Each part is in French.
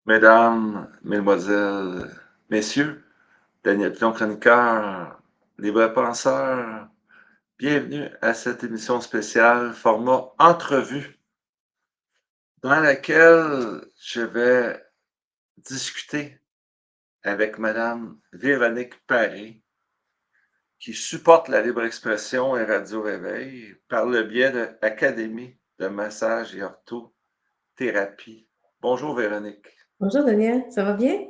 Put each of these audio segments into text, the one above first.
Mesdames, Mesdemoiselles, Messieurs, Daniel Pilon, chroniqueur, Les Vrais Penseurs, bienvenue à cette émission spéciale format entrevue dans laquelle je vais discuter avec Madame Véronique Paré, qui supporte la libre expression et Radio Réveil par le biais de l'Académie de massage et orthothérapie. Bonjour Véronique. Bonjour Daniel, ça va bien?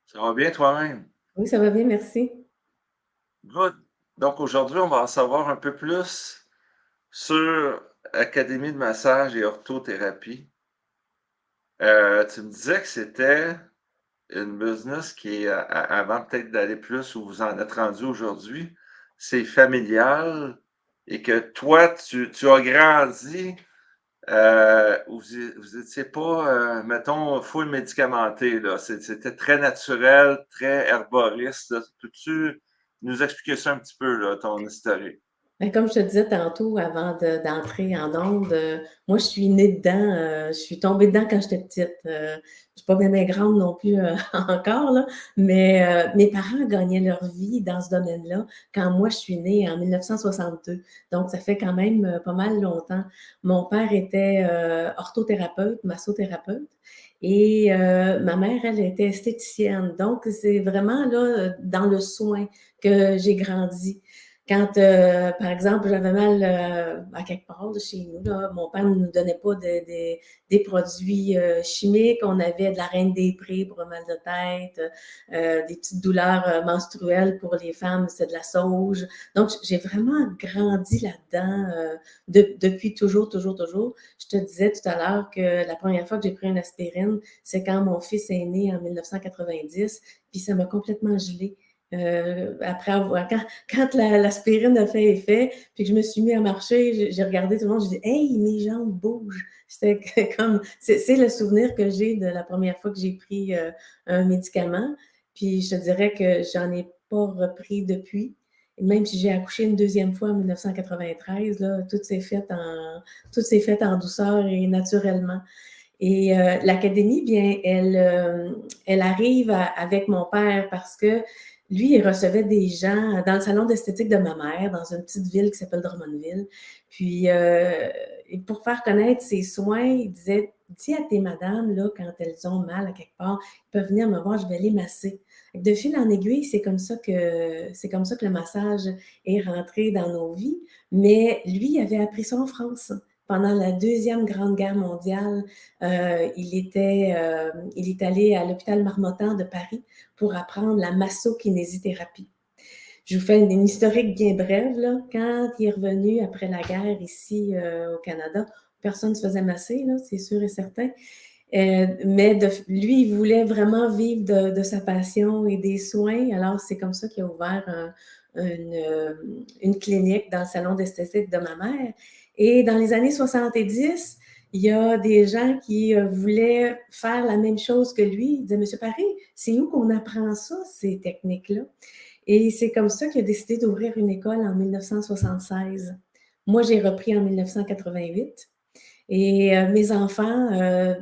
Ça va bien toi-même? Oui, ça va bien, merci. Good. Donc aujourd'hui, on va en savoir un peu plus sur Académie de massage et orthothérapie. Tu me disais que c'était une business qui est, avant peut-être d'aller plus où vous en êtes rendu aujourd'hui, c'est familial et que toi, tu as grandi où vous étiez pas, mettons, full médicamenté, là. C'était très naturel, très herboriste, là. Peux-tu nous expliquer ça un petit peu, là, ton historique? Ben, comme je te disais tantôt avant d'entrer en ondes, moi je suis née dedans, je suis tombée dedans quand j'étais petite. Je suis pas bien, bien grande non plus encore, là, mais mes parents gagnaient leur vie dans ce domaine-là quand moi je suis née en 1962. Donc ça fait quand même pas mal longtemps. Mon père était orthothérapeute, massothérapeute. Et ma mère, elle était esthéticienne. Donc, c'est vraiment là, dans le soin que j'ai grandi. Quand, par exemple, j'avais mal à quelque part de chez nous, là, mon père ne nous donnait pas des produits chimiques. On avait de la reine des prés pour un mal de tête, des petites douleurs menstruelles pour les femmes, c'est de la sauge. Donc, j'ai vraiment grandi là-dedans depuis toujours, toujours, toujours. Je te disais tout à l'heure que la première fois que j'ai pris une aspirine, c'est quand mon fils est né en 1990, puis ça m'a complètement gelée. Après avoir, quand l'aspirine a fait effet, puis que je me suis mis à marcher, j'ai regardé tout le monde, j'ai dit hey, mes jambes bougent. C'était comme, c'est le souvenir que j'ai de la première fois que j'ai pris un médicament. Puis je te dirais que j'en ai pas repris depuis. Même si j'ai accouché une deuxième fois en 1993, là, tout s'est fait en douceur et naturellement. Et l'académie, bien, elle arrive avec mon père parce que lui, il recevait des gens dans le salon d'esthétique de ma mère, dans une petite ville qui s'appelle Drummondville. Puis, pour faire connaître ses soins, il disait, dis à tes madames, là, quand elles ont mal à quelque part, ils peuvent venir me voir, je vais les masser. De fil en aiguille, c'est comme ça que le massage est rentré dans nos vies. Mais lui, il avait appris ça en France. Pendant la Deuxième Grande Guerre mondiale, il est allé à l'hôpital Marmottan de Paris pour apprendre la massokinésithérapie. Je vous fais une historique bien brève. Là. Quand il est revenu après la guerre ici au Canada, personne ne se faisait masser, là, c'est sûr et certain. Mais lui, il voulait vraiment vivre de sa passion et des soins. Alors, c'est comme ça qu'il a ouvert une clinique dans le salon d'esthétique de ma mère. Et dans les années 70, il y a des gens qui voulaient faire la même chose que lui. Ils disaient, Monsieur Paré, c'est où qu'on apprend ça, ces techniques-là? Et c'est comme ça qu'il a décidé d'ouvrir une école en 1976. Moi, j'ai repris en 1988. Et mes enfants,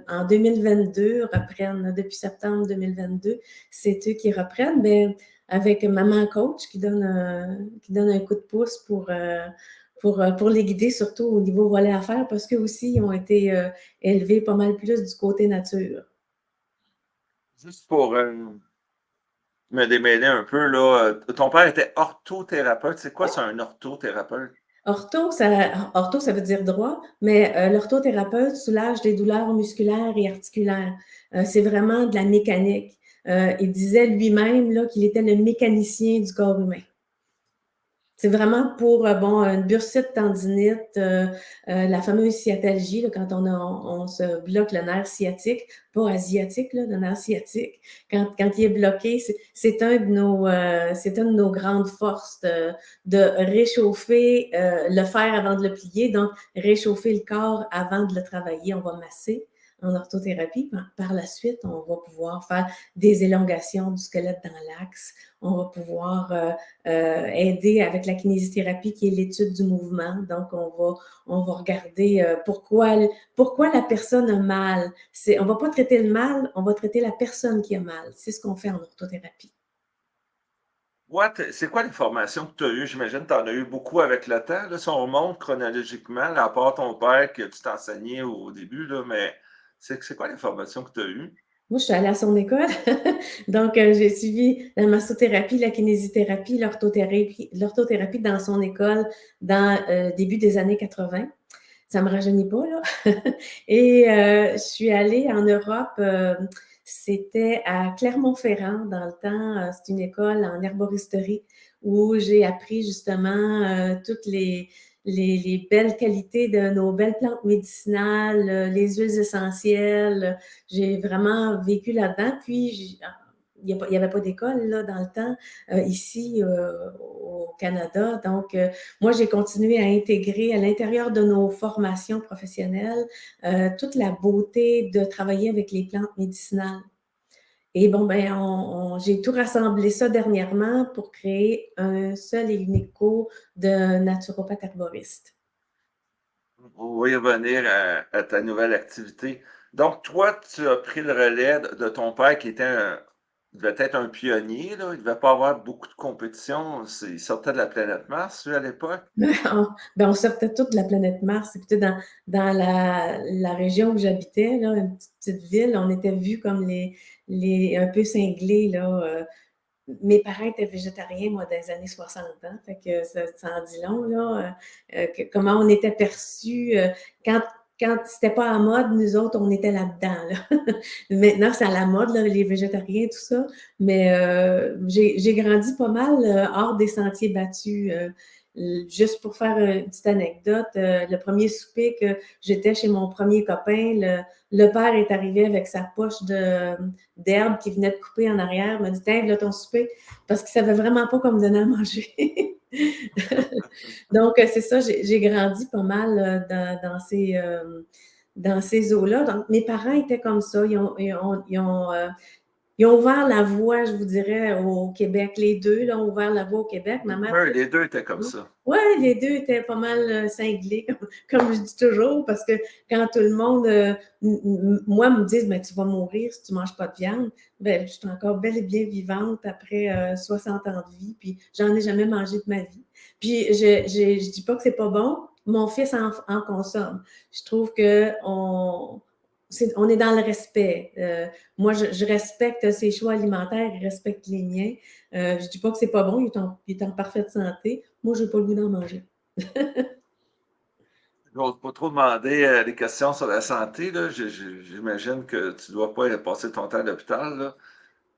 en 2022, reprennent, depuis septembre 2022, c'est eux qui reprennent, mais avec maman coach qui donne un coup de pouce pour les guider, surtout au niveau volet affaires, parce qu'eux aussi, ils ont été élevés pas mal plus du côté nature. Juste pour me démêler un peu, là, ton père était orthothérapeute. C'est quoi, ça, un orthothérapeute? Ortho, ça veut dire droit, mais l'orthothérapeute soulage des douleurs musculaires et articulaires. C'est vraiment de la mécanique. Il disait lui-même là, qu'il était le mécanicien du corps humain. C'est vraiment pour une bursite tendinite, la fameuse sciatalgie, là, quand on se bloque le nerf sciatique, pas asiatique, là, le nerf sciatique. Quand il est bloqué, c'est c'est une de nos grandes forces de réchauffer le fer avant de le plier, donc réchauffer le corps avant de le travailler. On va masser. en orthothérapie. Par la suite, on va pouvoir faire des élongations du squelette dans l'axe. On va pouvoir aider avec la kinésithérapie qui est l'étude du mouvement. Donc, on va regarder pourquoi la personne a mal. On ne va pas traiter le mal, on va traiter la personne qui a mal. C'est ce qu'on fait en orthothérapie. Ouais, c'est quoi les formations que tu as eues? J'imagine que tu en as eu beaucoup avec le temps. Là, si on remonte chronologiquement, là, à part ton père que tu t'enseignais au début, là, mais c'est quoi les formations que tu as eues? Moi, je suis allée à son école. Donc, j'ai suivi la massothérapie, la kinésithérapie, l'orthothérapie dans son école dans début des années 80. Ça ne me rajeunit pas, là. Et je suis allée en Europe, c'était à Clermont-Ferrand dans le temps. C'est une école en herboristerie où j'ai appris justement toutes les belles qualités de nos belles plantes médicinales, les huiles essentielles. J'ai vraiment vécu là-dedans. Puis, il n'y avait pas d'école là, dans le temps, ici au Canada. Donc, moi, j'ai continué à intégrer à l'intérieur de nos formations professionnelles toute la beauté de travailler avec les plantes médicinales. Et bon, ben, j'ai tout rassemblé ça dernièrement pour créer un seul et unique cours de naturopathe herboriste. On va y revenir à ta nouvelle activité. Donc, toi, tu as pris le relais de ton père qui était devait être un pionnier, là. Il ne devait pas avoir beaucoup de compétition. Il sortait de la planète Mars, lui, à l'époque. On sortait toutes de la planète Mars. C'était dans la région où j'habitais, là, une petite ville. On était vus comme un peu cinglés, là. Mes parents étaient végétariens, moi, dans les années 60 ans. Fait que ça en dit long, là. Comment on était perçus. Quand, quand c'était pas à mode, nous autres, on était là-dedans, là. Maintenant, c'est à la mode, là, les végétariens, tout ça. Mais j'ai grandi pas mal hors des sentiers battus. Juste pour faire une petite anecdote, le premier souper que j'étais chez mon premier copain, le père est arrivé avec sa poche d'herbe qu'il venait de couper en arrière, il m'a dit: tiens, là ton souper, parce qu'il ne savait vraiment pas quoi me donner à manger. Donc, c'est ça, j'ai grandi pas mal dans ces eaux-là. Donc, mes parents étaient comme ça. Ils ont ouvert la voie, je vous dirais, au Québec. Les deux là, ont ouvert la voie au Québec. Ma mère. Oui, les deux étaient comme ça. Oui, les deux étaient pas mal cinglés, comme je dis toujours, parce que quand tout le monde, moi, me dit, ben, tu vas mourir si tu ne manges pas de viande, ben, je suis encore bel et bien vivante après 60 ans de vie, puis j'en ai jamais mangé de ma vie. Puis je dis pas que c'est pas bon, mon fils en consomme. Je trouve on est dans le respect. Moi, je respecte ses choix alimentaires, il respecte les miens. Je dis pas que c'est pas bon, il est en parfaite santé. Moi, j'ai pas le goût d'en manger. Je n'ose pas trop demander des questions sur la santé, là. J'imagine que tu ne dois pas passer ton temps à l'hôpital, là.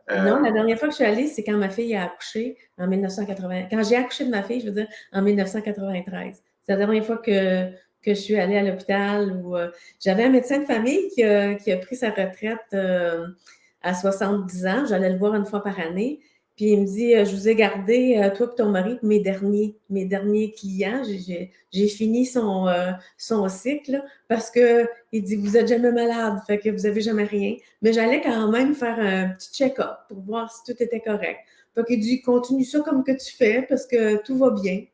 Non, la Euh, dernière fois que je suis allée, c'est quand ma fille a accouché en 1980. Quand j'ai accouché de ma fille, je veux dire, en 1993. C'est la dernière fois que je suis allée à l'hôpital où j'avais un médecin de famille qui a pris sa retraite à 70 ans. J'allais le voir une fois par année. Puis il me dit, je vous ai gardé, toi et ton mari, pour mes derniers clients. J'ai fini son cycle parce que il dit, vous n'êtes jamais malade, fait que vous n'avez jamais rien. Mais j'allais quand même faire un petit check-up pour voir si tout était correct. Fait qu'il dit, continue ça comme que tu fais parce que tout va bien.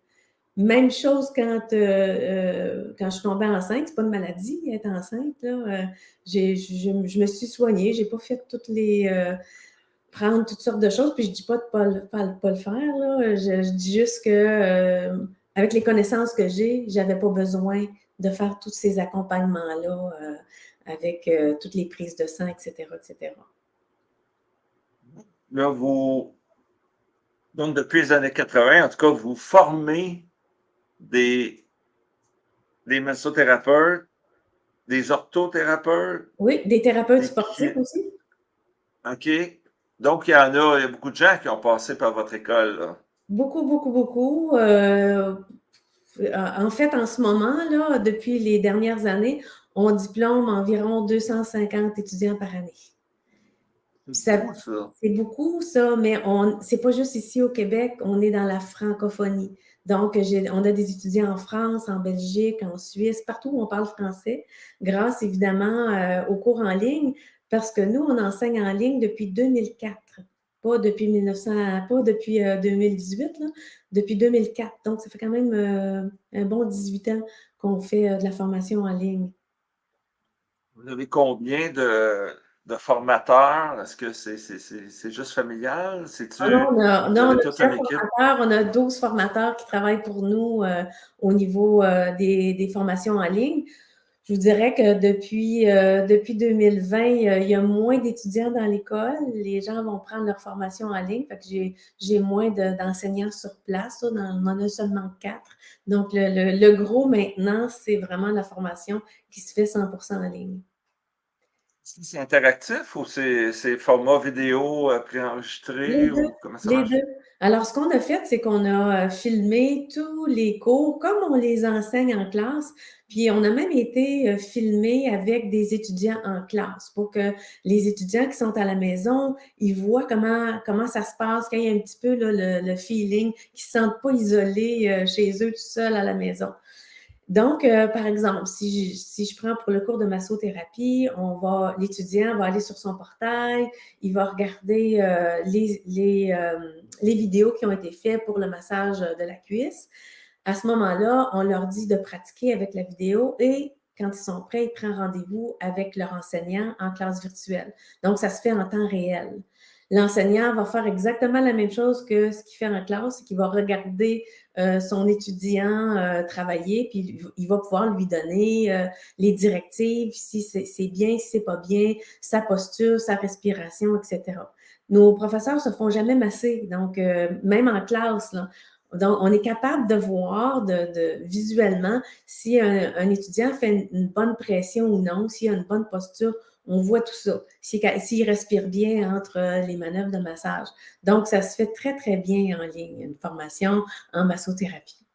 Même chose quand je suis tombée enceinte, c'est pas une maladie être enceinte. Là. Je me suis soignée, j'ai pas fait prendre toutes sortes de choses, puis je dis pas de pas le faire. Là. Je dis juste que avec les connaissances que j'avais pas besoin de faire tous ces accompagnements-là avec toutes les prises de sang, etc., etc. Là, donc depuis les années 80, en tout cas, vous formez des, des massothérapeutes, des orthothérapeutes, Oui, des thérapeutes des sportifs aussi. OK. Donc, il y a beaucoup de gens qui ont passé par votre école, là. Beaucoup, beaucoup, beaucoup. En fait, en ce moment, là, depuis les dernières années, on diplôme environ 250 étudiants par année. C'est Ça, beaucoup, ça. c'est beaucoup, ça, mais c'est pas juste ici au Québec, on est dans la francophonie. Donc, on a des étudiants en France, en Belgique, en Suisse, partout où on parle français, grâce évidemment aux cours en ligne, parce que nous, on enseigne en ligne depuis 2004, pas depuis 1900, pas depuis 2018, là, depuis 2004. Donc, ça fait quand même un bon 18 ans qu'on fait de la formation en ligne. Vous avez combien de formateurs? Est-ce que c'est juste familial? Ah non, Vous on avez a toute une plusieurs équipe? formateurs. On a 12 formateurs qui travaillent pour nous au niveau des formations en ligne. Je vous dirais que depuis 2020, il y a moins d'étudiants dans l'école. Les gens vont prendre leur formation en ligne. Fait que j'ai moins d'enseignants sur place. Là. On en a seulement 4. Donc, le gros maintenant, c'est vraiment la formation qui se fait 100% en ligne. Est-ce que c'est interactif ou c'est format vidéo Les préenregistré deux, ou comment ça les marche? deux. Alors, ce qu'on a fait, c'est qu'on a filmé tous les cours comme on les enseigne en classe, puis on a même été filmé avec des étudiants en classe pour que les étudiants qui sont à la maison, ils voient comment ça se passe, quand il y a un petit peu là, le feeling, qu'ils ne se sentent pas isolés chez eux tout seuls à la maison. Donc, par exemple, si je prends pour le cours de massothérapie, l'étudiant va aller sur son portail, il va regarder les vidéos qui ont été faites pour le massage de la cuisse. À ce moment-là, on leur dit de pratiquer avec la vidéo et quand ils sont prêts, ils prennent rendez-vous avec leur enseignant en classe virtuelle. Donc, ça se fait en temps réel. L'enseignant va faire exactement la même chose que ce qu'il fait en classe, c'est qu'il va regarder son étudiant travailler, puis il va pouvoir lui donner les directives, si c'est bien, si c'est pas bien, sa posture, sa respiration, etc. Nos professeurs se font jamais masser, donc même en classe, là, donc, on est capable de voir visuellement si un étudiant fait une bonne pression ou non, s'il a une bonne posture, on voit tout ça. S'il respire bien entre les manœuvres de massage. Donc, ça se fait très, très bien en ligne, une formation en massothérapie.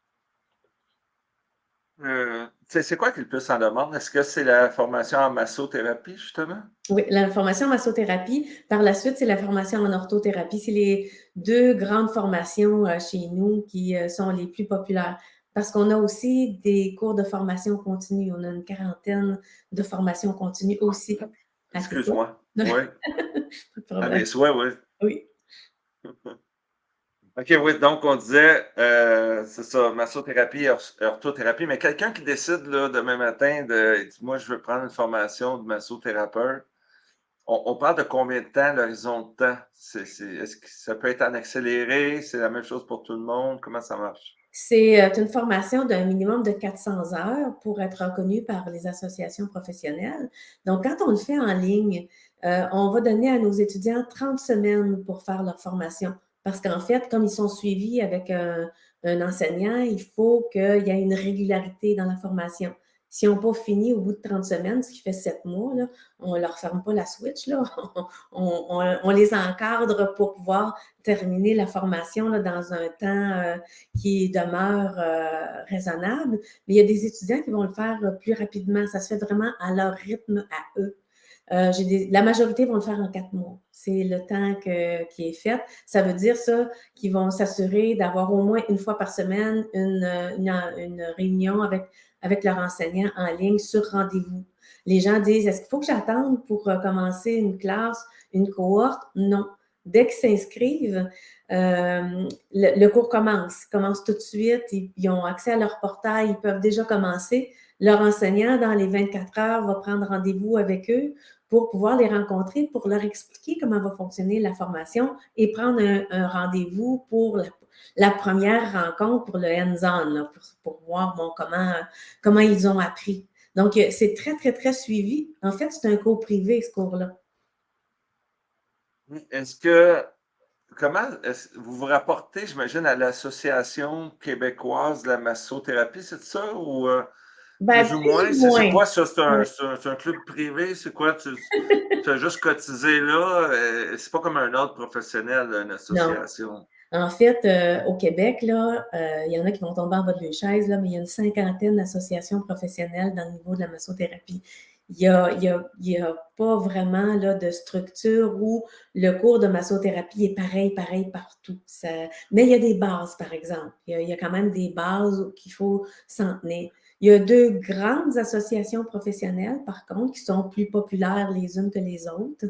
C'est quoi qui est le plus en demande? Est-ce que c'est la formation en massothérapie, justement? Oui, la formation en massothérapie. Par la suite, c'est la formation en orthothérapie. C'est les deux grandes formations chez nous qui sont les plus populaires. Parce qu'on a aussi des cours de formation continue. On a une quarantaine de formations continues aussi. À tes souhaits. Excuse-moi. Oui. Pas de À problème. mes souhaits, oui. Oui. OK, oui, donc on disait, c'est ça, massothérapie et orthothérapie, mais quelqu'un qui décide là, demain matin il dit, moi, je veux prendre une formation de massothérapeute, on parle de combien de temps, l'horizon de temps? Est-ce que ça peut être en accéléré? C'est la même chose pour tout le monde? Comment ça marche? C'est une formation d'un minimum de 400 heures pour être reconnue par les associations professionnelles. Donc, quand on le fait en ligne, on va donner à nos étudiants 30 semaines pour faire leur formation. Parce qu'en fait, comme ils sont suivis avec un enseignant, il faut qu'il y ait une régularité dans la formation. Si on n'a pas fini au bout de 30 semaines, ce qui fait 7 mois, là, on ne leur ferme pas la switch. Là. On les encadre pour pouvoir terminer la formation là, dans un temps qui demeure raisonnable. Mais il y a des étudiants qui vont le faire plus rapidement. Ça se fait vraiment à leur rythme, à eux. La majorité vont le faire en 4 mois. C'est le temps qui est fait. Ça veut dire ça qu'ils vont s'assurer d'avoir au moins une fois par semaine une réunion avec leur enseignant en ligne sur rendez-vous. Les gens disent, est-ce qu'il faut que j'attende pour commencer une classe, une cohorte? Non. Dès qu'ils s'inscrivent, le cours commence tout de suite. Ils ont accès à leur portail, ils peuvent déjà commencer. Leur enseignant, dans les 24 heures, va prendre rendez-vous avec eux pour pouvoir les rencontrer, pour leur expliquer comment va fonctionner la formation et prendre un rendez-vous pour la première rencontre, pour le hands-on, là, pour voir bon, comment ils ont appris. Donc, c'est très, très, très suivi. En fait, c'est un cours privé, ce cours-là. Est-ce que, vous vous rapportez, j'imagine, à l'Association québécoise de la massothérapie, c'est ça? Ou Ben, plus ou plus moins? ou C'est moins. quoi ça? Ouais. C'est un club privé? C'est quoi? Tu as juste cotisé là? C'est pas comme un ordre professionnel, une Non. association. En fait, au Québec, là, il y en a qui vont tomber en bas de leur chaise, là, mais il y a une cinquantaine d'associations professionnelles dans le niveau de la massothérapie. Il y a pas vraiment là, de structure où le cours de massothérapie est pareil partout. Mais il y a des bases, par exemple. Il y a quand même des bases qu'il faut s'en tenir. Il y a deux grandes associations professionnelles, par contre, qui sont plus populaires les unes que les autres.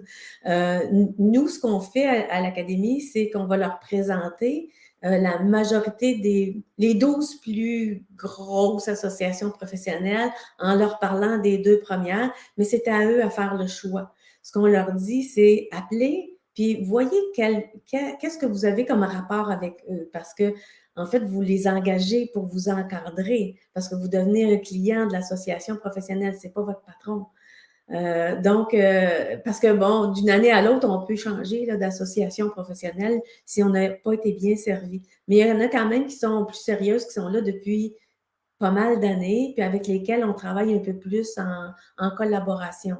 Nous, ce qu'on fait à l'Académie, c'est qu'on va leur présenter la majorité les 12 plus grosses associations professionnelles en leur parlant des deux premières, mais c'est à eux à faire le choix. Ce qu'on leur dit, c'est appelez, puis voyez qu'est-ce que vous avez comme rapport avec eux, parce que en fait, vous les engagez pour vous encadrer, parce que vous devenez un client de l'association professionnelle, c'est pas votre patron. Parce que bon, d'une année à l'autre, on peut changer d'association professionnelle si on n'a pas été bien servi. Mais il y en a quand même qui sont plus sérieuses, qui sont là depuis pas mal d'années, puis avec lesquelles on travaille un peu plus en collaboration.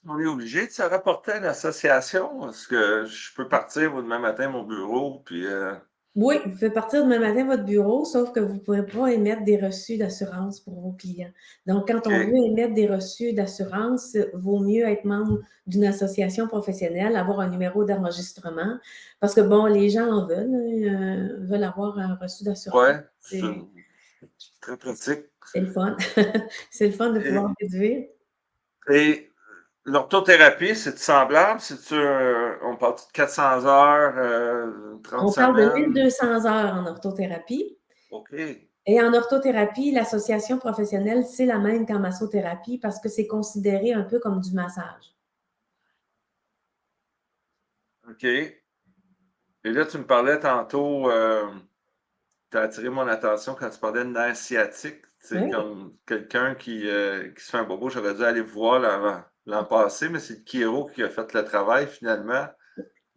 On est obligé de se rapporter à l'association parce que je peux partir demain matin mon bureau, puis Oui, vous faites partir demain matin votre bureau, sauf que vous ne pourrez pas émettre des reçus d'assurance pour vos clients. Donc, quand on OK. veut émettre des reçus d'assurance, vaut mieux être membre d'une association professionnelle, avoir un numéro d'enregistrement, parce que, bon, les gens en veulent avoir un reçu d'assurance. Ouais, C'est très pratique. c'est le fun. C'est le fun de pouvoir Et, déduire. et l'orthothérapie, c'est semblable? On parle de 400 heures, 30 On parle de semaines? 1200 heures en orthothérapie. OK. Et en orthothérapie, l'association professionnelle, c'est la même qu'en massothérapie parce que c'est considéré un peu comme du massage. OK. Et là, tu me parlais tantôt, tu as attiré mon attention quand tu parlais de nerf sciatique. C'est Oui. comme quelqu'un qui se fait un bobo. J'aurais dû aller voir l'an passé, mais c'est le chiro qui a fait le travail finalement.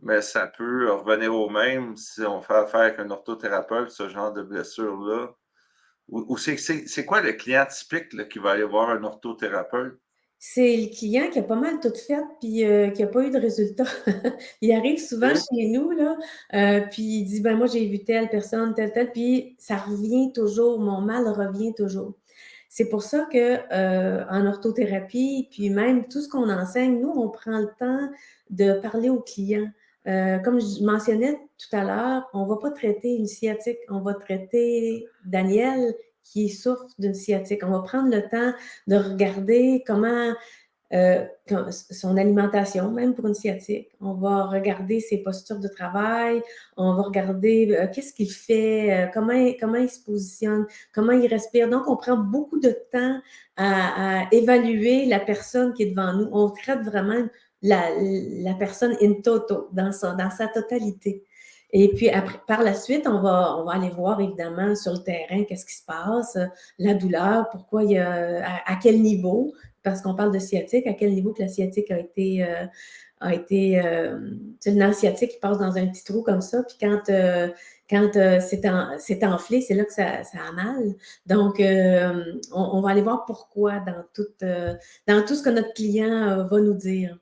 Mais ça peut revenir au même si on fait affaire avec un orthothérapeute, ce genre de blessure-là. Ou c'est quoi le client typique là, qui va aller voir un orthothérapeute? C'est le client qui a pas mal tout fait puis qui n'a pas eu de résultat. Il arrive souvent OK. chez nous, là, puis il dit: «Ben moi, j'ai vu telle personne, telle», puis ça revient toujours, mon mal revient toujours. C'est pour ça que, en orthothérapie, puis même tout ce qu'on enseigne, nous, on prend le temps de parler aux clients. Comme je mentionnais tout à l'heure, on ne va pas traiter une sciatique, on va traiter Daniel qui souffre d'une sciatique. On va prendre le temps de regarder comment son alimentation, même pour une sciatique. On va regarder ses postures de travail, on va regarder qu'est-ce qu'il fait, comment il se positionne, comment il respire. Donc, on prend beaucoup de temps à évaluer la personne qui est devant nous. On traite vraiment la personne in toto, dans sa totalité. Et puis, après, par la suite, on va aller voir évidemment sur le terrain qu'est-ce qui se passe, la douleur, pourquoi il y a, à quel niveau, parce qu'on parle de sciatique, à quel niveau que la sciatique a été tu sais, le nerf sciatique, il passe dans un petit trou comme ça, puis quand c'est enflé, c'est là que ça a mal. Donc, on va aller voir pourquoi dans tout ce que notre client va nous dire.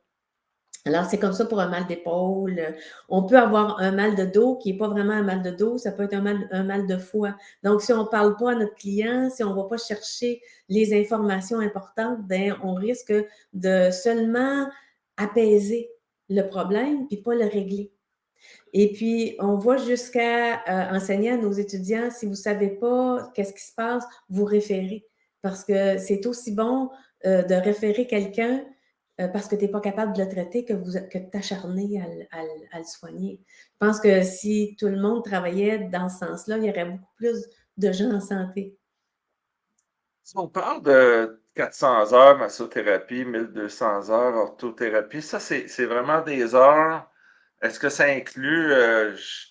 Alors, c'est comme ça pour un mal d'épaule. On peut avoir un mal de dos qui n'est pas vraiment un mal de dos, ça peut être un mal de foie. Donc, si on ne parle pas à notre client, si on ne va pas chercher les informations importantes, bien, on risque de seulement apaiser le problème puis pas le régler. Et puis, on va jusqu'à enseigner à nos étudiants, si vous ne savez pas qu'est-ce qui se passe, vous référez. Parce que c'est aussi bon de référer quelqu'un parce que tu n'es pas capable de le traiter que de t'acharner à le soigner. Je pense que si tout le monde travaillait dans ce sens-là, il y aurait beaucoup plus de gens en santé. Si on parle de 400 heures massothérapie, 1200 heures orthothérapie, ça, c'est vraiment des heures. Est-ce que ça inclut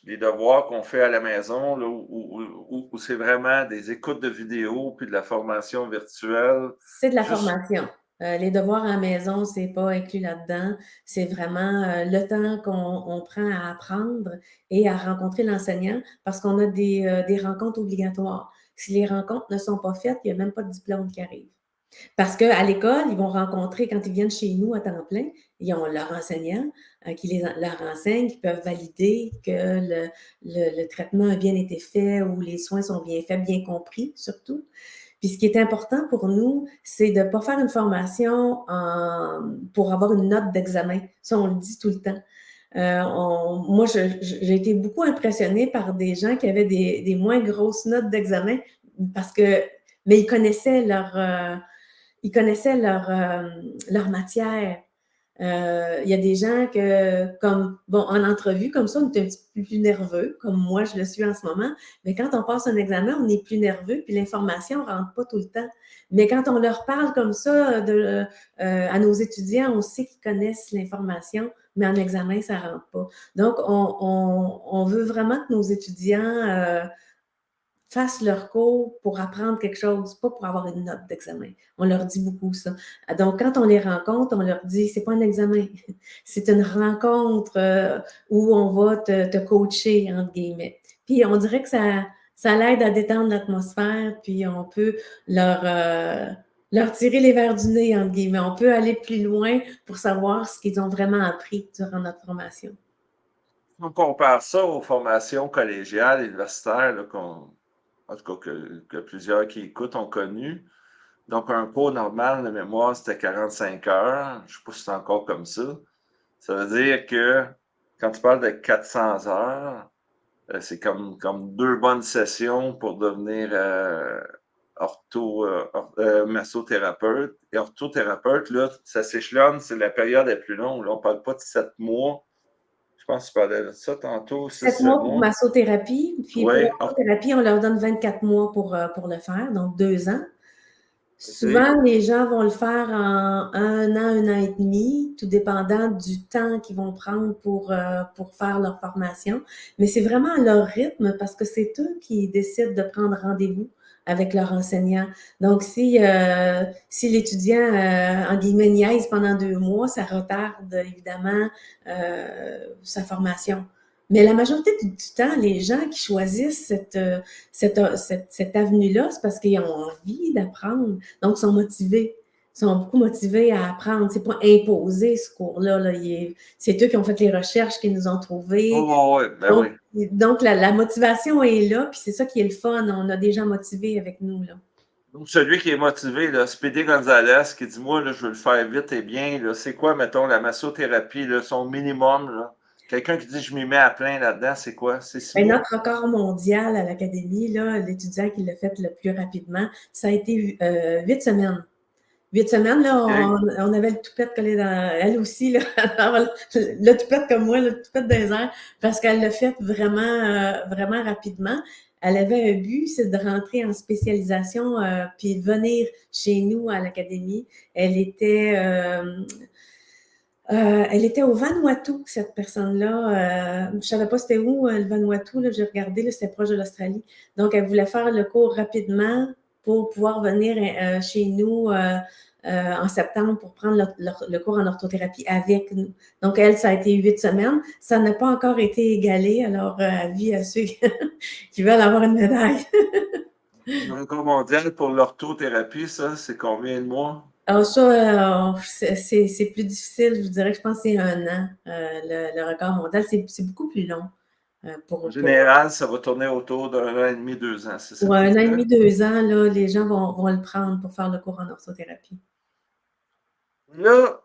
les devoirs qu'on fait à la maison là, ou c'est vraiment des écoutes de vidéos puis de la formation virtuelle? C'est de la Juste, formation. Les devoirs à la maison, c'est pas inclus là-dedans. C'est vraiment le temps qu'on prend à apprendre et à rencontrer l'enseignant parce qu'on a des rencontres obligatoires. Si les rencontres ne sont pas faites, il n'y a même pas de diplôme qui arrive. Parce qu'à l'école, ils vont rencontrer, quand ils viennent chez nous à temps plein, ils ont leur enseignant qui leur enseigne, qui peuvent valider que le traitement a bien été fait ou les soins sont bien faits, bien compris surtout. Puis ce qui est important pour nous, c'est de ne pas faire une formation pour avoir une note d'examen. Ça, on le dit tout le temps. Moi, j'ai été beaucoup impressionnée par des gens qui avaient des moins grosses notes d'examen mais ils connaissaient leur matière. Il y a des gens en entrevue, comme ça, on est un petit peu plus nerveux, comme moi, je le suis en ce moment. Mais quand on passe un examen, on est plus nerveux, puis l'information ne rentre pas tout le temps. Mais quand on leur parle comme ça à nos étudiants, on sait qu'ils connaissent l'information, mais en examen, ça ne rentre pas. Donc, on veut vraiment que nos étudiants fassent leur cours pour apprendre quelque chose, pas pour avoir une note d'examen. On leur dit beaucoup ça. Donc, quand on les rencontre, on leur dit, c'est pas un examen, c'est une rencontre où on va te coacher, entre guillemets. Puis, on dirait que ça l'aide à détendre l'atmosphère, puis on peut leur tirer les verres du nez, entre guillemets. On peut aller plus loin pour savoir ce qu'ils ont vraiment appris durant notre formation. On compare ça aux formations collégiales, universitaires, là, en tout cas que plusieurs qui écoutent ont connu. Donc, un cours normal de mémoire, c'était 45 heures. Je ne sais pas si c'est encore comme ça. Ça veut dire que quand tu parles de 400 heures, c'est comme 2 bonnes sessions pour devenir massothérapeute. Et orthothérapeute, là, ça s'échelonne, c'est la période est plus longue. Là, on ne parle pas de 7 mois. Je pense que tu parlais de ça tantôt, 7 6 mois pour mois. massothérapie, puis pour Oui, orthothérapie, on leur donne 24 mois pour le faire, donc 2 ans. OK. Souvent, les gens vont le faire en 1 an et demi, tout dépendant du temps qu'ils vont prendre pour faire leur formation. Mais c'est vraiment à leur rythme parce que c'est eux qui décident de prendre rendez-vous avec leur enseignant. Donc, si l'étudiant, en guillemets, niaise pendant 2 mois, ça retarde évidemment sa formation. Mais la majorité du temps, les gens qui choisissent cette avenue-là, c'est parce qu'ils ont envie d'apprendre. Donc, ils sont motivés. Ils sont beaucoup motivés à apprendre. C'est pas imposé, ce cours-là. Là. C'est eux qui ont fait les recherches, qui nous ont trouvés. Oh, oui, ben oui. Donc la motivation est là, puis c'est ça qui est le fun. On a des gens motivés avec nous. Là. Donc, celui qui est motivé, là, Speedy Gonzalez, qui dit, moi, là, je veux le faire vite et bien, là, c'est quoi, mettons, la massothérapie, là, son minimum, là? Quelqu'un qui dit, je m'y mets à plein là-dedans, c'est quoi? C'est 6 Ben, mois? notre record mondial à l'Académie, l'étudiant qui l'a fait le plus rapidement, ça a été 8 semaines. 8 semaines, là, OK. on avait le toupette collé dans elle aussi, là, le toupette comme moi, le toupette dans les airs, parce qu'elle l'a fait vraiment rapidement. Elle avait un but, c'est de rentrer en spécialisation puis venir chez nous à l'Académie. Elle était au Vanuatu, cette personne-là. Je ne savais pas c'était où, le Vanuatu. J'ai regardé, là, c'était proche de l'Australie. Donc, elle voulait faire le cours rapidement pour pouvoir venir chez nous en septembre pour prendre le cours en orthothérapie avec nous. Donc, elle, ça a été 8 semaines. Ça n'a pas encore été égalé. Alors, avis à ceux qui veulent avoir une médaille. Le record mondial pour l'orthothérapie, ça, c'est combien de mois? Alors ça, c'est plus difficile. Je dirais que je pense que c'est 1 an, le record mondial. C'est beaucoup plus long En pour général, ça va tourner autour d'1 an et demi, 2 ans, c'est ça que tu 1 an et demi, disais? 2 ans, là, les gens vont le prendre pour faire le cours en orthothérapie. Là,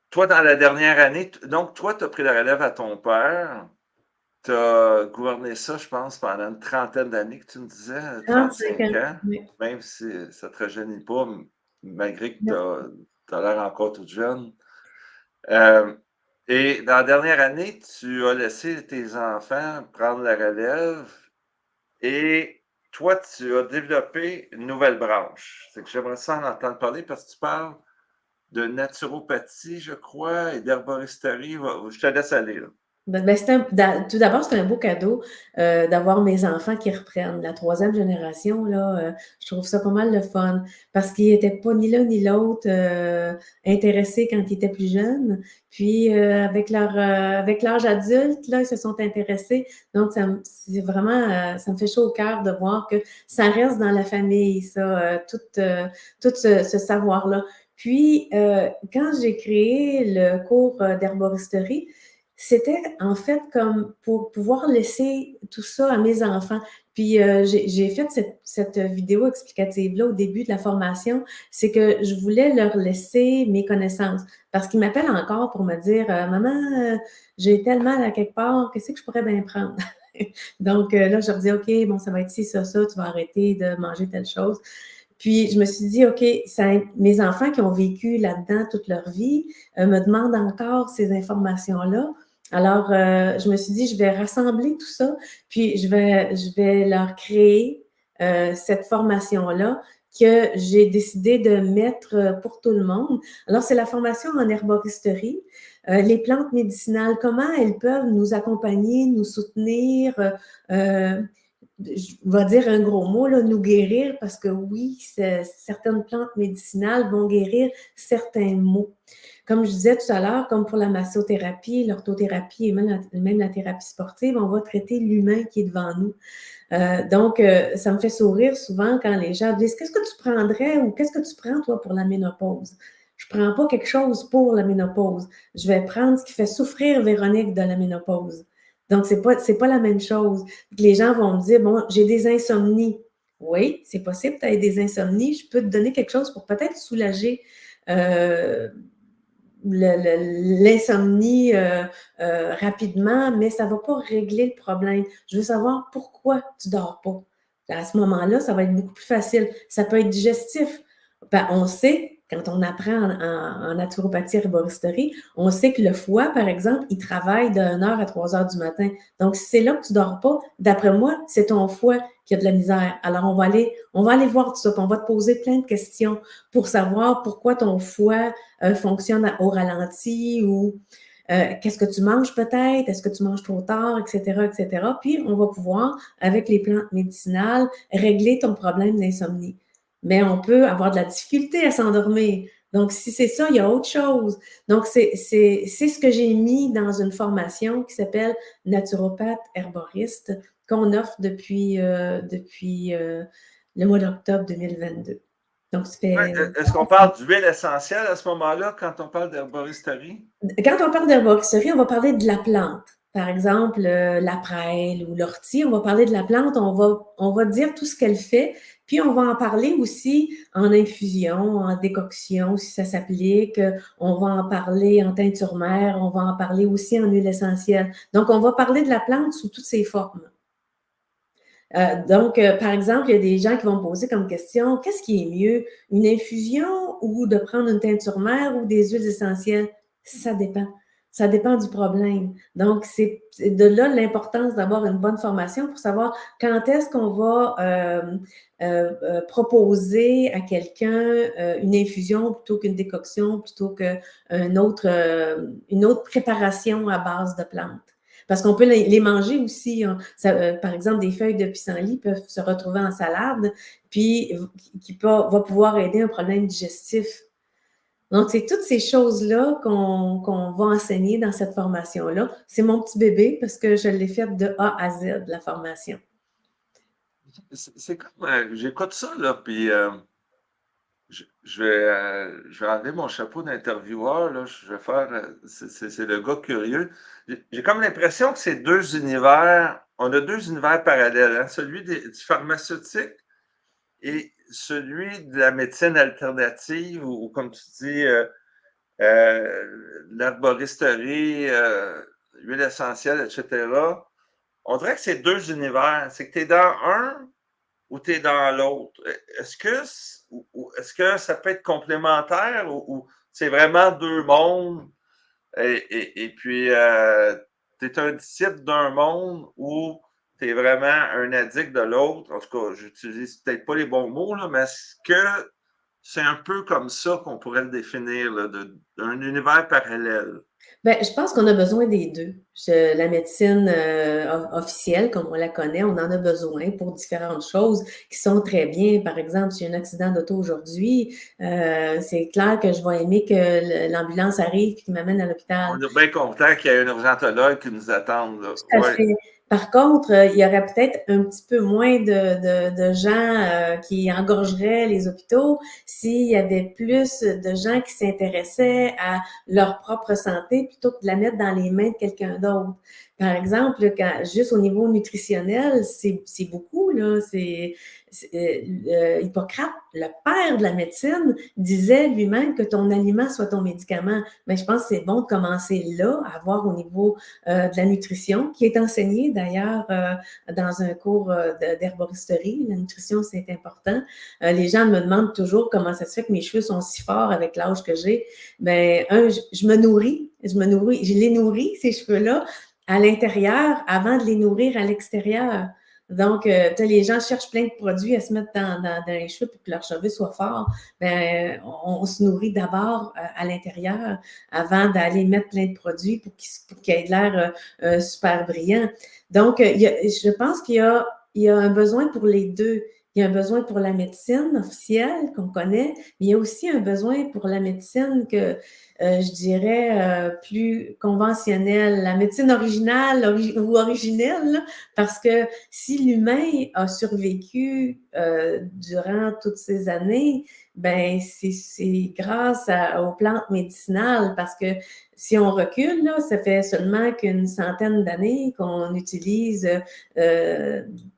toi, dans la dernière année, donc, toi, tu as pris la relève à ton père. Tu as gouverné ça, je pense, pendant une trentaine d'années que tu me disais, 35 35 ans, ans, oui. même si ça ne te rajeunit pas, malgré que Non. tu as l'air encore toute jeune. Euh, et dans la dernière année, tu as laissé tes enfants prendre la relève et toi, tu as développé une nouvelle branche. C'est que j'aimerais ça en entendre parler parce que tu parles de naturopathie, je crois, et d'herboristerie. Je te laisse aller, là. Ben, tout d'abord, c'est un beau cadeau d'avoir mes enfants qui reprennent. La troisième génération, là, je trouve ça pas mal le fun parce qu'ils n'étaient pas ni l'un ni l'autre intéressés quand ils étaient plus jeunes. Puis, avec l'âge adulte, là, ils se sont intéressés. Donc, c'est vraiment, ça me fait chaud au cœur de voir que ça reste dans la famille, ça, tout ce savoir-là. Puis, quand j'ai créé le cours d'herboristerie, c'était en fait comme pour pouvoir laisser tout ça à mes enfants. Puis j'ai fait cette vidéo explicative-là au début de la formation, c'est que je voulais leur laisser mes connaissances. Parce qu'ils m'appellent encore pour me dire Maman, j'ai tellement à quelque part, qu'est-ce que je pourrais bien prendre? Donc là, je leur dis OK, bon, ça va être ci, ça, tu vas arrêter de manger telle chose. Puis je me suis dit, OK, mes enfants qui ont vécu là-dedans toute leur vie me demandent encore ces informations-là. Alors, je me suis dit, je vais rassembler tout ça, puis je vais leur créer cette formation-là que j'ai décidé de mettre pour tout le monde. Alors, c'est la formation en herboristerie. Les plantes médicinales, comment elles peuvent nous accompagner, nous soutenir, je vais dire un gros mot, là, nous guérir, parce que oui, certaines plantes médicinales vont guérir certains maux. Comme je disais tout à l'heure, comme pour la massothérapie, l'orthothérapie et même la thérapie sportive, on va traiter l'humain qui est devant nous. Donc, ça me fait sourire souvent quand les gens disent « Qu'est-ce que tu prendrais ou qu'est-ce que tu prends, toi, pour la ménopause? » Je ne prends pas quelque chose pour la ménopause. Je vais prendre ce qui fait souffrir Véronique de la ménopause. Donc, c'est pas la même chose. Les gens vont me dire, bon, j'ai des insomnies. Oui, c'est possible que tu aies des insomnies. Je peux te donner quelque chose pour peut-être soulager l'insomnie rapidement, mais ça ne va pas régler le problème. Je veux savoir pourquoi tu ne dors pas. À ce moment-là, ça va être beaucoup plus facile. Ça peut être digestif. Ben, on sait, quand on apprend en naturopathie herboristerie, on sait que le foie, par exemple, il travaille de 1h à 3h du matin. Donc, si c'est là que tu ne dors pas, d'après moi, c'est ton foie qui a de la misère. Alors, on va aller voir tout ça, puis on va te poser plein de questions pour savoir pourquoi ton foie fonctionne au ralenti ou qu'est-ce que tu manges peut-être, est-ce que tu manges trop tard, etc., etc. Puis, on va pouvoir, avec les plantes médicinales, régler ton problème d'insomnie. Mais on peut avoir de la difficulté à s'endormir. Donc, si c'est ça, il y a autre chose. Donc, c'est ce que j'ai mis dans une formation qui s'appelle naturopathe herboriste qu'on offre depuis le mois d'octobre 2022. Donc, ça Ouais, fait est-ce qu'on parle d'huile essentielle à ce moment-là quand on parle d'herboristerie? Quand on parle d'herboristerie, on va parler de la plante. Par exemple, la prêle ou l'ortie, on va parler de la plante, on va dire tout ce qu'elle fait, puis on va en parler aussi en infusion, en décoction, si ça s'applique. On va en parler en teinture mère, on va en parler aussi en huile essentielle. Donc, on va parler de la plante sous toutes ses formes. Donc, par exemple, il y a des gens qui vont me poser comme question, qu'est-ce qui est mieux, une infusion ou de prendre une teinture mère ou des huiles essentielles? Ça dépend. Ça dépend du problème. Donc, c'est de là l'importance d'avoir une bonne formation pour savoir quand est-ce qu'on va proposer à quelqu'un une infusion plutôt qu'une décoction, plutôt qu'une autre préparation à base de plantes. Parce qu'on peut les manger aussi. Hein. Par exemple, des feuilles de pissenlit peuvent se retrouver en salade, puis qui va pouvoir aider un problème digestif. Donc, c'est toutes ces choses-là qu'on va enseigner dans cette formation-là. C'est mon petit bébé parce que je l'ai fait de A à Z, la formation. C'est comme, j'écoute ça, là, puis je vais enlever mon chapeau d'intervieweur, là, je vais faire, c'est le gars curieux. J'ai comme l'impression que c'est deux univers, on a deux univers parallèles, hein, celui du pharmaceutique et celui de la médecine alternative, ou comme tu dis, l'herboristerie, l'huile essentielle, etc. On dirait que c'est deux univers. C'est que tu es dans un ou tu es dans l'autre. Est-ce que ça peut être complémentaire ou c'est vraiment deux mondes et puis tu es un disciple d'un monde ou tu es vraiment un addict de l'autre? En tout cas, j'utilise peut-être pas les bons mots, là, mais est-ce que c'est un peu comme ça qu'on pourrait le définir, là, d'un univers parallèle? Bien, je pense qu'on a besoin des deux. La médecine officielle, comme on la connaît, on en a besoin pour différentes choses qui sont très bien. Par exemple, si j'ai un accident d'auto aujourd'hui, c'est clair que je vais aimer que l'ambulance arrive et qu'il m'amène à l'hôpital. On est bien content qu'il y ait un urgentologue qui nous attende, là. Tout à Ouais. fait. Par contre, il y aurait peut-être un petit peu moins de gens qui engorgeraient les hôpitaux s'il y avait plus de gens qui s'intéressaient à leur propre santé plutôt que de la mettre dans les mains de quelqu'un d'autre. Par exemple, juste au niveau nutritionnel, c'est beaucoup, là. Hippocrate, le père de la médecine, disait lui-même que ton aliment soit ton médicament. Mais je pense que c'est bon de commencer là, à voir au niveau de la nutrition, qui est enseigné d'ailleurs dans un cours d'herboristerie. La nutrition, c'est important. Les gens me demandent toujours comment ça se fait que mes cheveux sont si forts avec l'âge que j'ai. Ben, je me nourris, je les nourris, ces cheveux-là, à l'intérieur avant de les nourrir à l'extérieur. Donc, les gens cherchent plein de produits à se mettre dans les cheveux pour que leurs cheveux soient forts. Ben, on se nourrit d'abord à l'intérieur avant d'aller mettre plein de produits pour qu'ils aient l'air super brillant. Donc, je pense il y a un besoin pour les deux. Il y a un besoin pour la médecine officielle qu'on connaît, mais il y a aussi un besoin pour la médecine que je dirais, plus conventionnelle, la médecine originale ou originelle, là, parce que si l'humain a survécu durant toutes ces années, ben c'est grâce aux plantes médicinales, parce que si on recule, là, ça fait seulement qu'une centaine d'années qu'on utilise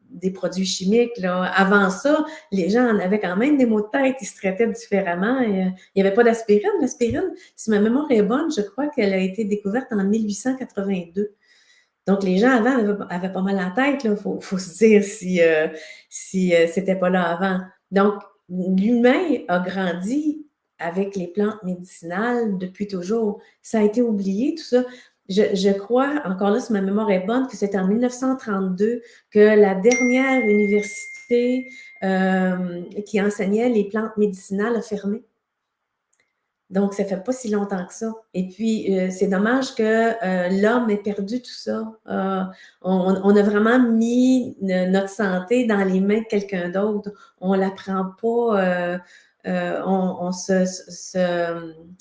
des produits chimiques. Là. Avant ça, les gens en avaient quand même des maux de tête, ils se traitaient différemment. Il n'y avait pas d'aspirine. L'aspirine, si ma mémoire est bonne, je crois qu'elle a été découverte en 1882. Donc, les gens avant avaient pas mal à la tête. Il faut se dire si c'était pas là avant. Donc, l'humain a grandi avec les plantes médicinales depuis toujours. Ça a été oublié, tout ça. Je crois, encore là, si ma mémoire est bonne, que c'est en 1932 que la dernière université qui enseignait les plantes médicinales a fermé. Donc, ça fait pas si longtemps que ça. Et puis, c'est dommage que l'homme ait perdu tout ça. On a vraiment mis notre santé dans les mains de quelqu'un d'autre. On la prend pas, on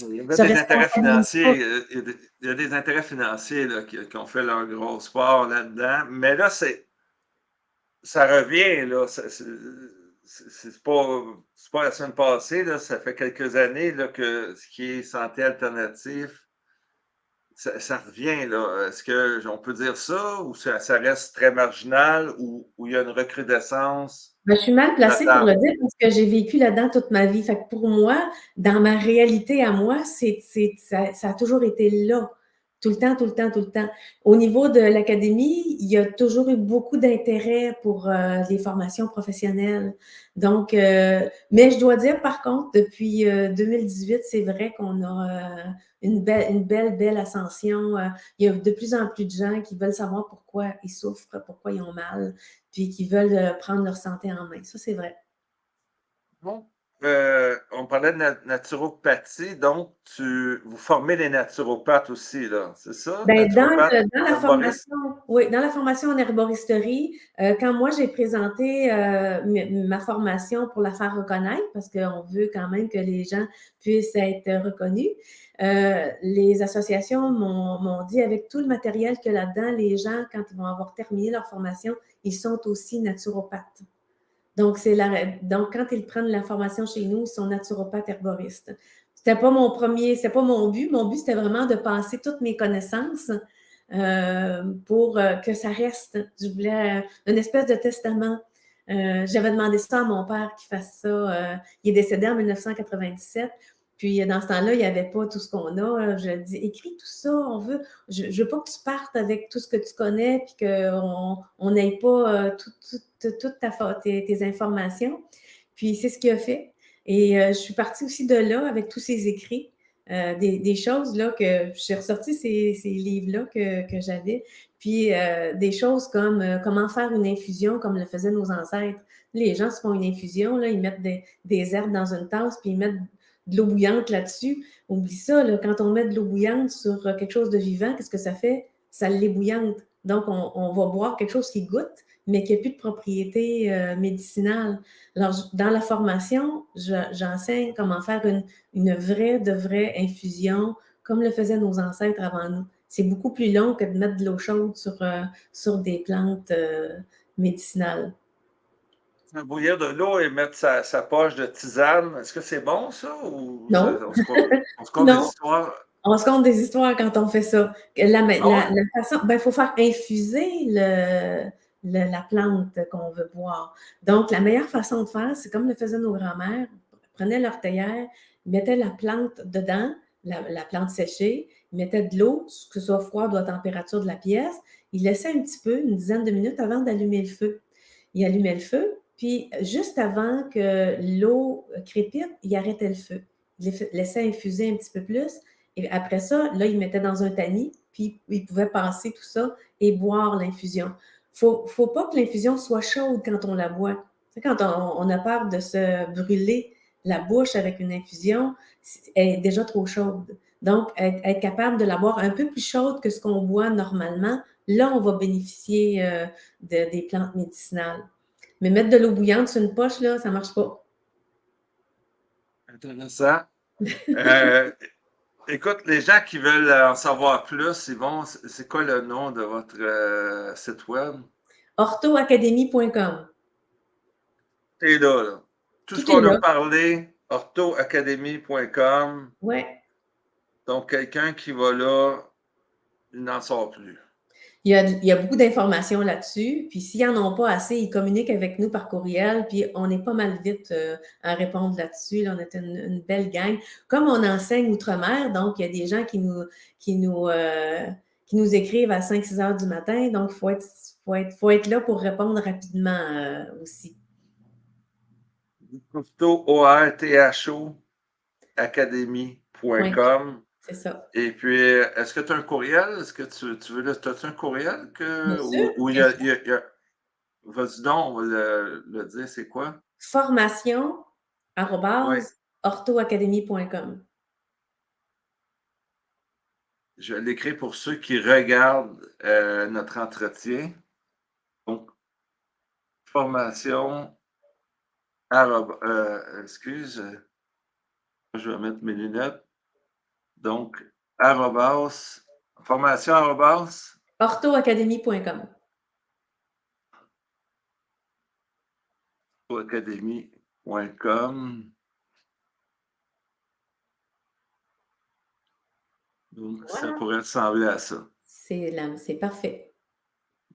Il y avait se des intérêts responsabilise pas. financiers, il y a des intérêts financiers là, qui ont fait leur gros sport là-dedans. Mais là, ça revient, là. C'est pas la semaine passée, là. Ça fait quelques années là, que ce qui est santé alternative, ça revient, là. Est-ce qu'on peut dire ça ou ça reste très marginal ou il y a une recrudescence Ben, je suis mal placée pour là-dedans? le dire parce que j'ai vécu là-dedans toute ma vie. Fait que pour moi, dans ma réalité à moi, ça a toujours été là. Tout le temps, tout le temps, tout le temps. Au niveau de l'académie, il y a toujours eu beaucoup d'intérêt pour les formations professionnelles. Donc, mais je dois dire, par contre, depuis 2018, c'est vrai qu'on a belle ascension. Il y a de plus en plus de gens qui veulent savoir pourquoi ils souffrent, pourquoi ils ont mal, puis qui veulent prendre leur santé en main. Ça, c'est vrai. Bon. On parlait de naturopathie, donc vous formez des naturopathes aussi, là, c'est ça? Ben, Naturopathe, dans la herboriste? formation, oui, dans la formation en herboristerie, quand moi j'ai présenté ma formation pour la faire reconnaître, parce qu'on veut quand même que les gens puissent être reconnus, les associations m'ont dit avec tout le matériel qu'il y a là-dedans, les gens, quand ils vont avoir terminé leur formation, ils sont aussi naturopathes. Donc, donc, quand ils prennent la formation chez nous, ils sont naturopathes herboristes. C'était pas mon but. Mon but, c'était vraiment de passer toutes mes connaissances pour que ça reste. Je voulais une espèce de testament. J'avais demandé ça à mon père qu'il fasse ça. Il est décédé en 1997. Puis, dans ce temps-là, il n'y avait pas tout ce qu'on a. Je lui ai dit, écris tout ça. Je veux pas que tu partes avec tout ce que tu connais puis qu'on n'ait pas toutes tes informations. Puis, c'est ce qu'il a fait. Et je suis partie aussi de là avec tous ses écrits. Des choses là que j'ai ressorti ces livres-là que j'avais. Puis des choses comme comment faire une infusion comme le faisaient nos ancêtres. Les gens se font une infusion, là, ils mettent des herbes dans une tasse, puis ils mettent de l'eau bouillante là-dessus. Oublie ça, là, quand on met de l'eau bouillante sur quelque chose de vivant, qu'est-ce que ça fait? Ça l'est bouillante. Donc, on va boire quelque chose qui goûte, mais qui n'a plus de propriété médicinale. Alors, dans la formation, j'enseigne comment faire une vraie infusion, comme le faisaient nos ancêtres avant nous. C'est beaucoup plus long que de mettre de l'eau chaude sur des plantes médicinales. Bouillir de l'eau et mettre sa poche de tisane, est-ce que c'est bon, ça? Ou Non, on se conte des non, histoires? On se conte des histoires quand on fait ça. Ah ouais? La façon, ben, il faut faire infuser la plante qu'on veut boire. Donc, la meilleure façon de faire, c'est comme le faisaient nos grands-mères. Ils prenaient leur théière, ils mettaient la plante dedans, la plante séchée, ils mettaient de l'eau, que ce soit froide ou à température de la pièce. Ils laissaient un petit peu, une dizaine de minutes avant d'allumer le feu. Ils allumaient le feu, puis juste avant que l'eau crépite, ils arrêtaient le feu. Ils laissaient infuser un petit peu plus. Et après ça, là, ils mettaient dans un tamis, puis ils pouvaient passer tout ça et boire l'infusion. Faut pas que l'infusion soit chaude quand on la boit. Tu sais, quand on a peur de se brûler la bouche avec une infusion, elle est déjà trop chaude. Donc, être capable de la boire un peu plus chaude que ce qu'on boit normalement, là, on va bénéficier des plantes médicinales. Mais mettre de l'eau bouillante sur une poche, là, ça marche pas. Intéressant. Écoute, les gens qui veulent en savoir plus, ils vont. C'est quoi le nom de votre site web? Orthoacademy.com. Et là. Tout ce Tout est qu'on a là. parlé, orthoacademy.com. Ouais. Donc, quelqu'un qui va là, il n'en sort plus. Il y a beaucoup d'informations là-dessus. Puis s'ils n'en ont pas assez, ils communiquent avec nous par courriel. Puis on est pas mal vite à répondre là-dessus. Là, on est une belle gang. Comme on enseigne outre-mer, donc il y a des gens qui nous, euh, qui nous écrivent à 5-6 heures du matin. Donc, faut être là pour répondre rapidement aussi. Ortho, O-R-T-H-O, Point. académie.com. C'est ça. Et puis, est-ce que tu as un courriel? Est-ce que tu veux là, as-tu un courriel Bien sûr, ou bien sûr. vas-y donc, on va le dire, c'est quoi? Formation Oui, orthoacademy.com. je vais l'écrire pour ceux qui regardent notre entretien. Donc, formation, excuse, je vais mettre mes lunettes. Donc, arrobas, formation arrobas, Orthoacademy.com. académie.com. Donc, ça Voilà. pourrait ressembler à ça. C'est parfait.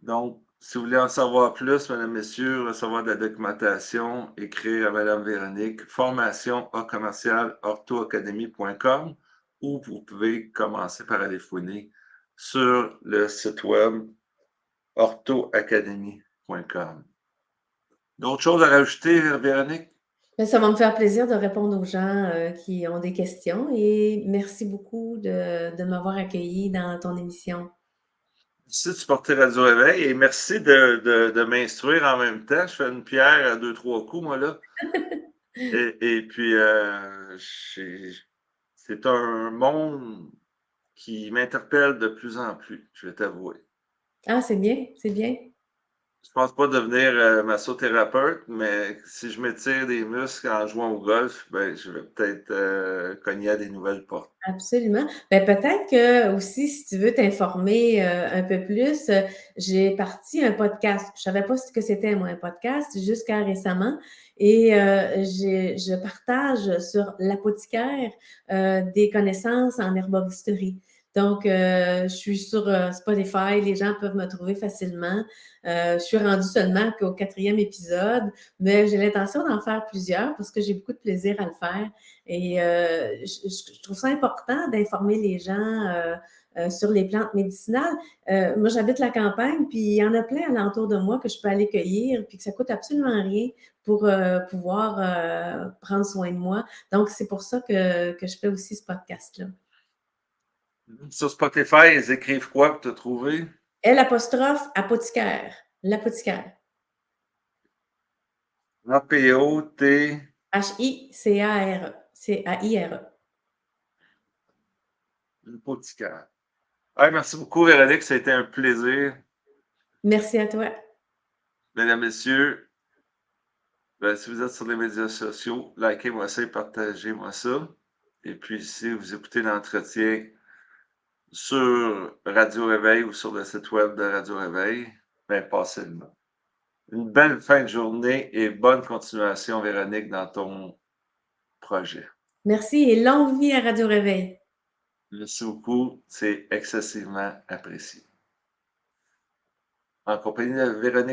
Donc, si vous voulez en savoir plus, mesdames, messieurs, recevoir de la documentation, écrire à Madame Véronique, formation à commercial orthoacadémie.com, ou vous pouvez commencer par aller fouiner sur le site web orthoacadémie.com. D'autres choses à rajouter, Véronique? Ben, ça va me faire plaisir de répondre aux gens qui ont des questions et merci beaucoup de m'avoir accueilli dans ton émission. Merci de supporter Radio Réveil et merci de m'instruire en même temps. Je fais une pierre à deux, trois coups, moi, là. Et puis, c'est un monde qui m'interpelle de plus en plus, je vais t'avouer. Ah, c'est bien, c'est bien. Je pense pas devenir massothérapeute, mais si je m'étire des muscles en jouant au golf, ben, je vais peut-être cogner à des nouvelles portes. Absolument. Ben, peut-être que aussi, si tu veux t'informer un peu plus, j'ai parti un podcast. Je savais pas ce que c'était, moi, un podcast, jusqu'à récemment. Et je partage sur l'apothicaire des connaissances en herboristerie. Donc, je suis sur Spotify, les gens peuvent me trouver facilement. Je suis rendue seulement qu'au 4e épisode, mais j'ai l'intention d'en faire plusieurs parce que j'ai beaucoup de plaisir à le faire. Et je trouve ça important d'informer les gens sur les plantes médicinales. Moi, j'habite la campagne, puis il y en a plein alentour de moi que je peux aller cueillir, puis que ça coûte absolument rien pour pouvoir prendre soin de moi. Donc, c'est pour ça que je fais aussi ce podcast-là. Sur Spotify, ils écrivent quoi pour te trouver? L apostrophe apothicaire. L'apothicaire. APOT. H-I-C-A-R-E. C-A-I-R-E. Apothicaire. Hey, merci beaucoup, Véronique. Ça a été un plaisir. Merci à toi. Mesdames, Messieurs, ben, si vous êtes sur les médias sociaux, likez-moi ça et partagez-moi ça. Et puis, si vous écoutez l'entretien sur Radio Réveil ou sur le site web de Radio Réveil, ben, passez-le. Une belle fin de journée et bonne continuation, Véronique, dans ton projet. Merci et longue vie à Radio Réveil. Merci beaucoup, c'est excessivement apprécié. En compagnie de Véronique